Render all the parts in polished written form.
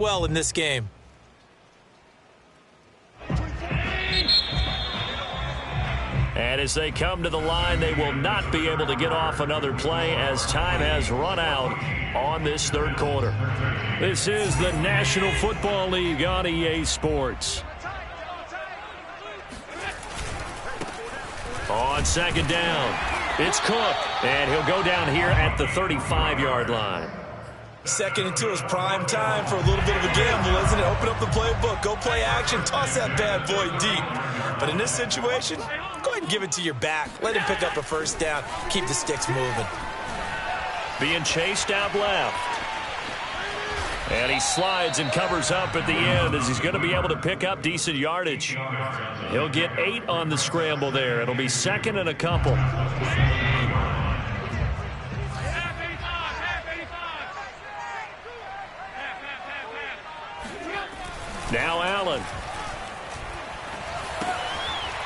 well in this game. And as they come to the line, they will not be able to get off another play as time has run out on this third quarter. This is the National Football League on EA Sports. On second down, it's Cook, and he'll go down here at the 35-yard line. Second and 2 is prime time for a little bit of a gamble, isn't it? Open up the playbook, go play action, toss that bad boy deep. But in this situation, go ahead and give it to your back. Let him pick up a first down. Keep the sticks moving. Being chased out left. And he slides and covers up at the end as he's going to be able to pick up decent yardage. He'll get 8 on the scramble there. It'll be second and a couple. Now Allen.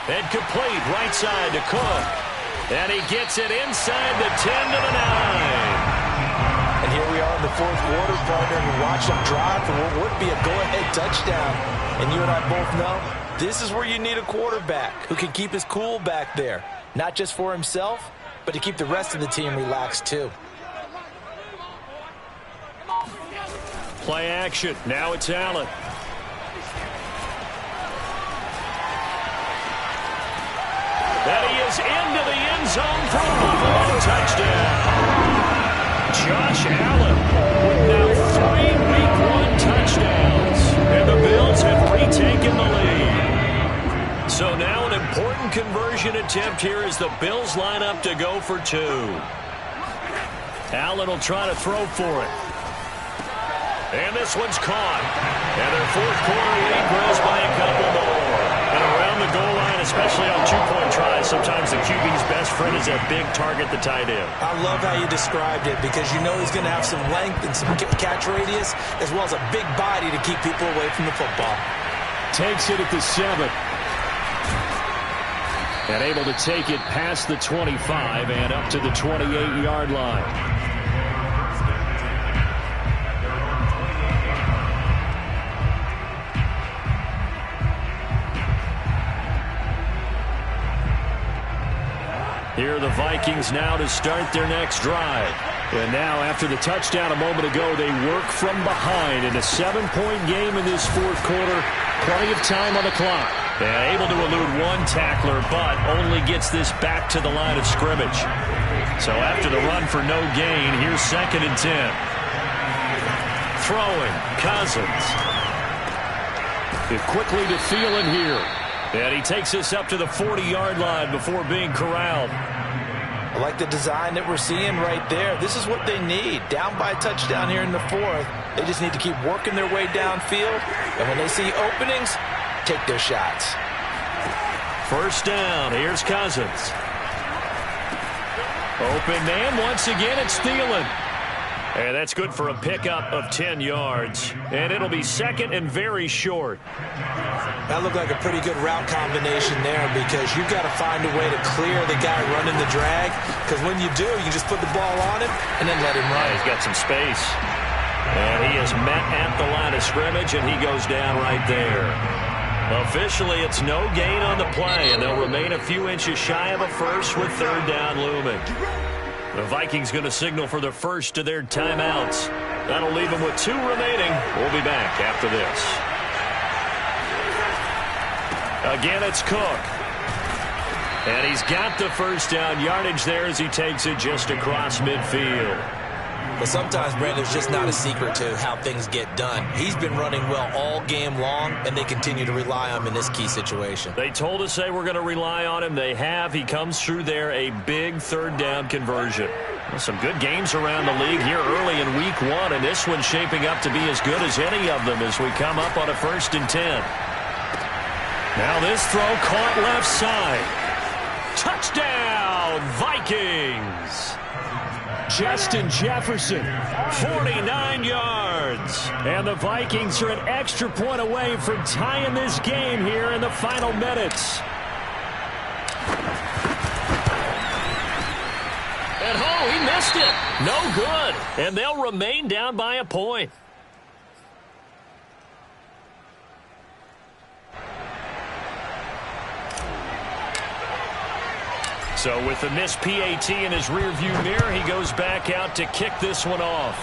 And complete right side to Cook. And he gets it inside the 10 to the 9. And here we are in the fourth quarter, partner, and watch them drive for what would be a go-ahead touchdown. And you and I both know this is where you need a quarterback who can keep his cool back there. Not just for himself, but to keep the rest of the team relaxed too. Play action. Now it's Allen. And he is into the end zone for a long touchdown. Josh Allen with now 3 Week 1 touchdowns. And the Bills have retaken the lead. So now an important conversion attempt here as the Bills line up to go for 2. Allen will try to throw for it. And this one's caught. And their fourth quarter lead grows by a couple more. And around the goal line, especially on 2-point tries, sometimes the QB's best friend is that big target, the tight end. I love how you described it because you know he's going to have some length and some catch radius as well as a big body to keep people away from the football. Takes it at the 7. And able to take it past the 25 and up to the 28-yard line. Here are the Vikings now to start their next drive. And now after the touchdown a moment ago, they work from behind in a 7-point game in this fourth quarter. Plenty of time on the clock. And able to elude one tackler, but only gets this back to the line of scrimmage. So after the run for no gain, here's second and 10. Throwing, Cousins. Get quickly to Thielen here. And he takes this up to the 40-yard line before being corralled. I like the design that we're seeing right there. This is what they need. Down by a touchdown here in the fourth. They just need to keep working their way downfield. And when they see openings, take their shots. First down. Here's Cousins. Open man. Once again, it's Thielen. And that's good for a pickup of 10 yards. And it'll be second and very short. That looked like a pretty good route combination there because you've got to find a way to clear the guy running the drag. Because when you do, you just put the ball on him and then let him run. Yeah, he's got some space. And he is met at the line of scrimmage, and he goes down right there. Officially, it's no gain on the play, and they'll remain a few inches shy of a first with third down looming. The Vikings going to signal for the first of their timeouts. That'll leave them with 2 remaining. We'll be back after this. Again, it's Cook. And he's got the first down yardage there as he takes it just across midfield. But sometimes, Brandon, there's just not a secret to how things get done. He's been running well all game long, and they continue to rely on him in this key situation. They told us they were going to rely on him. They have. He comes through there, a big third down conversion. Well, some good games around the league here early in week 1, and this one's shaping up to be as good as any of them as we come up on a 1st and 10. Now this throw caught left side. Touchdown, Vikings! Justin Jefferson, 49 yards. And the Vikings are an extra point away from tying this game here in the final minutes. And oh, he missed it. No good. And they'll remain down by a point. So with the missed PAT in his rearview mirror, he goes back out to kick this one off.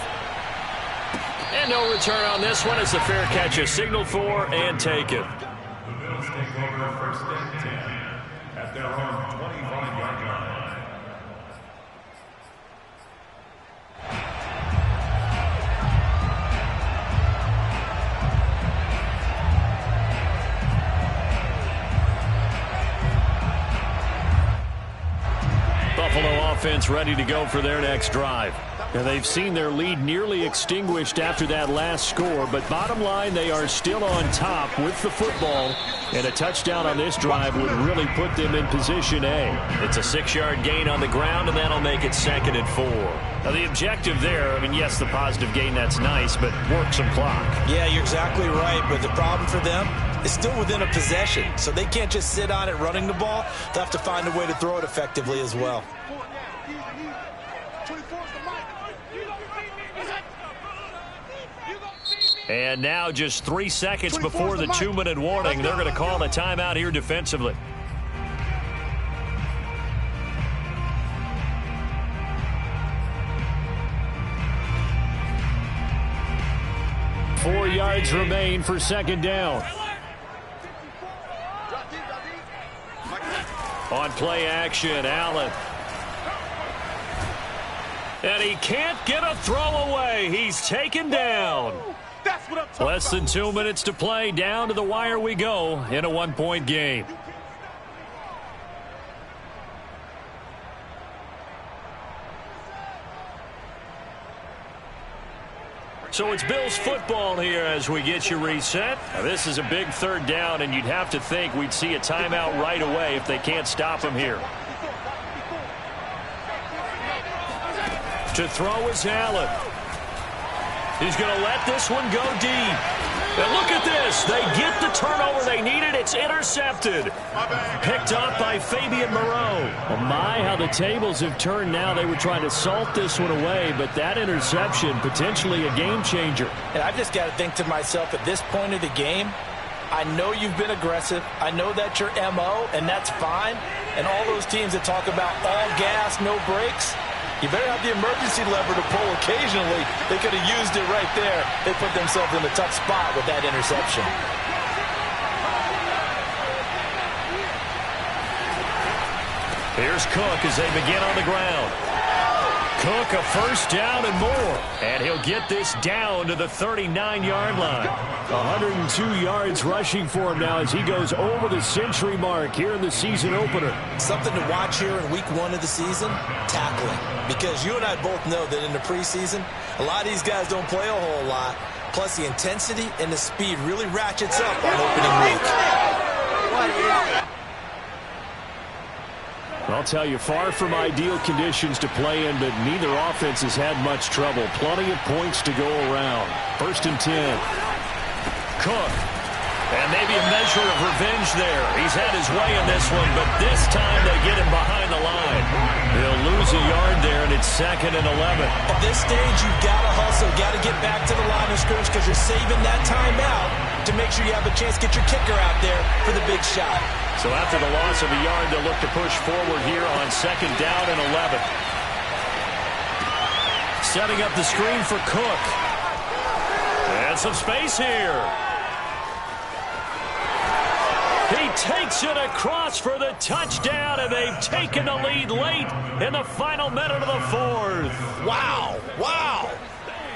And no return on this one as the fair catch is signaled for and taken. The Bills take over first and 10 at their own 25-yard line. Buffalo offense ready to go for their next drive. Now they've seen their lead nearly extinguished after that last score, but bottom line, they are still on top with the football, and a touchdown on this drive would really put them in position A. It's a 6-yard gain on the ground, and that'll make it 2nd and 4. Now the objective there, I mean, yes, the positive gain, that's nice, but work some clock. Yeah, you're exactly right, but the problem for them is still within a possession, so they can't just sit on it running the ball. They'll have to find a way to throw it effectively as well. And now just 3 seconds before the 2-minute warning, they're going to call a timeout here defensively. Four yards remain for 2nd down. On play action, Allen. And he can't get a throw away. He's taken down. Less than 2 minutes to play. Down to the wire we go in a 1-point game. So it's Bills football here as we get you reset. Now this is a big 3rd down, and you'd have to think we'd see a timeout right away if they can't stop him here. To throw is Allen. He's going to let this one go deep. And look at this. They get the turnover they needed. It's intercepted. Picked up by Fabian Moreau. Well, my, how the tables have turned now. They were trying to salt this one away, but that interception, potentially a game changer. And I've just got to think to myself, at this point of the game, I know you've been aggressive. I know that's your MO, and that's fine. And all those teams that talk about all gas, no brakes, you better have the emergency lever to pull occasionally. They could have used it right there. They put themselves in a tough spot with that interception. Here's Cook as they begin on the ground. Cook a 1st down and more. And he'll get this down to the 39-yard line. 102 yards rushing for him now as he goes over the century mark here in the season opener. Something to watch here in week 1 of the season, tackling. Because you and I both know that in the preseason, a lot of these guys don't play a whole lot. Plus the intensity and the speed really ratchets up on opening week. I'll tell you, far from ideal conditions to play in, but neither offense has had much trouble. Plenty of points to go around. 1st and 10. Cook. And maybe a measure of revenge there. He's had his way in this one, but this time they get him behind the line. They'll lose a yard there, and it's 2nd and 11. At this stage, you've got to hustle. Got to get back to the line of scrimmage because you're saving that timeout to make sure you have a chance to get your kicker out there for the big shot. So after the loss of a yard, they'll look to push forward here on 2nd down and 11. Setting up the screen for Cook. And some space here. He takes it across for the touchdown, and they've taken the lead late in the final minute of the 4th. Wow, wow,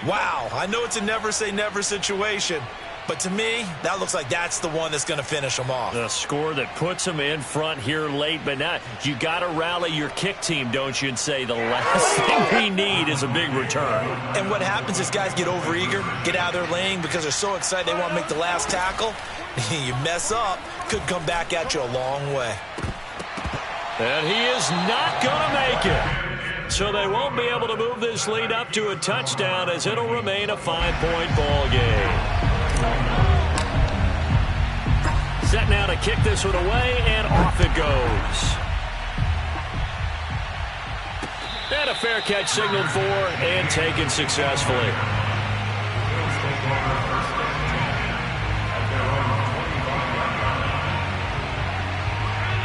wow. I know it's a never-say-never situation, but to me, that looks like that's the one that's going to finish them off. The score that puts them in front here late, but now you got to rally your kick team, don't you, and say the last thing we need is a big return. And what happens is guys get overeager, get out of their lane because they're so excited they want to make the last tackle. You mess up, could come back at you a long way. And he is not going to make it. So they won't be able to move this lead up to a touchdown as it'll remain a 5-point ball game. Set now to kick this one away, and off it goes. And a fair catch signaled for and taken successfully.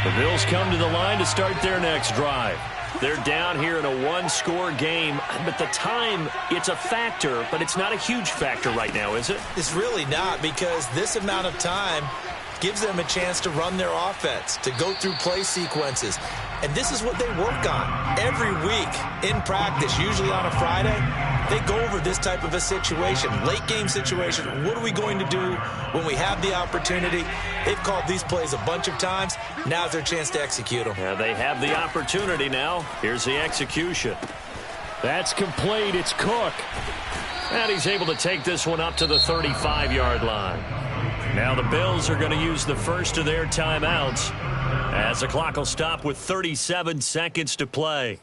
The Bills come to the line to start their next drive. They're down here in a one-score game, but the time, it's a factor, but it's not a huge factor right now, is it? It's really not, because this amount of time gives them a chance to run their offense, to go through play sequences. And this is what they work on every week in practice, usually on a Friday. They go over this type of a situation, late game situation. What are we going to do when we have the opportunity? They've called these plays a bunch of times. Now's their chance to execute them. Yeah, they have the opportunity now. Here's the execution. That's complete. It's Cook. And he's able to take this one up to the 35-yard line. Now the Bills are going to use the first of their timeouts as the clock will stop with 37 seconds to play.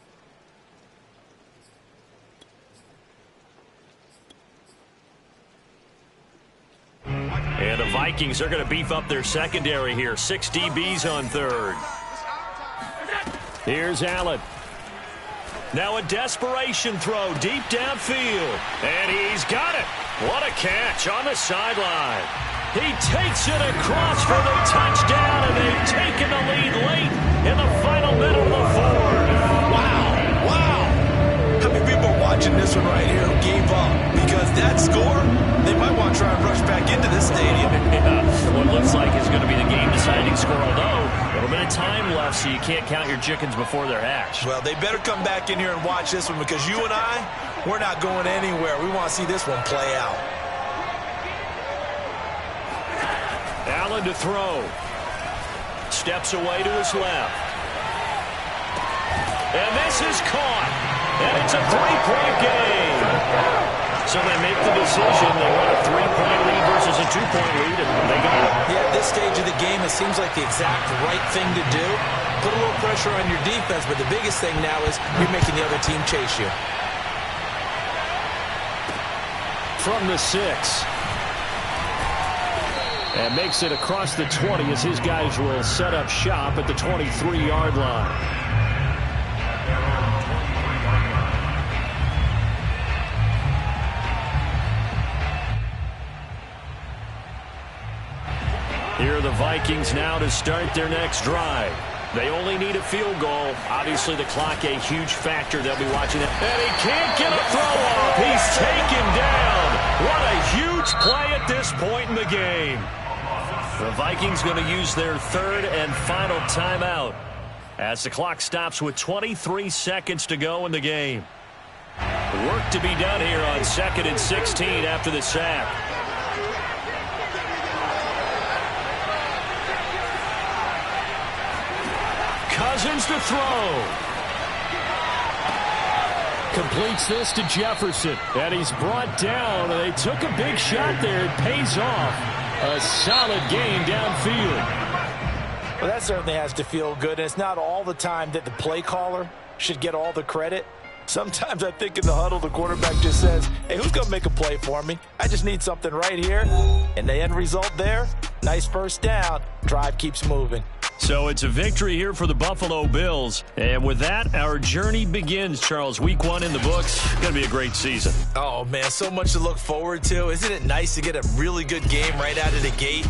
And the Vikings are going to beef up their secondary here. 6 DBs on third. Here's Allen. Now a desperation throw deep downfield. And he's got it. What a catch on the sideline. He takes it across for the touchdown, and they've taken the lead late in the final minute of the fourth. Wow, wow. How many people are watching this one right here who gave up? Because that score, they might want to try and rush back into this stadium. Yeah, what looks like is going to be the game-deciding score, although a little bit of time left, so you can't count your chickens before they're hatched. Well, they better come back in here and watch this one, because you and I, we're not going anywhere. We want to see this one play out. Allen to throw. Steps away to his left. And this is caught. And it's a 3-point game. So they make the decision. They want a 3-point lead versus a 2-point lead, and they got it. Yeah, at this stage of the game, it seems like the exact right thing to do. Put a little pressure on your defense, but the biggest thing now is you're making the other team chase you. From the 6. And makes it across the 20 as his guys will set up shop at the 23-yard line. Here are the Vikings now to start their next drive. They only need a field goal. Obviously, the clock a huge factor. They'll be watching it. And he can't get a throw off. He's taken down. What a huge play at this point in the game. The Vikings going to use their third and final timeout as the clock stops with 23 seconds to go in the game. Work to be done here on 2nd and 16 after the sack. Cousins to throw. Completes this to Jefferson. And he's brought down. They took a big shot there. It pays off. A solid game downfield. Well, that certainly has to feel good. And it's not all the time that the play caller should get all the credit. Sometimes I think in the huddle, the quarterback just says, hey, who's going to make a play for me? I just need something right here. And the end result there, nice first down. Drive keeps moving. So it's a victory here for the Buffalo Bills. And with that, our journey begins, Charles. Week 1 in the books. Going to be a great season. Oh, man, so much to look forward to. Isn't it nice to get a really good game right out of the gate?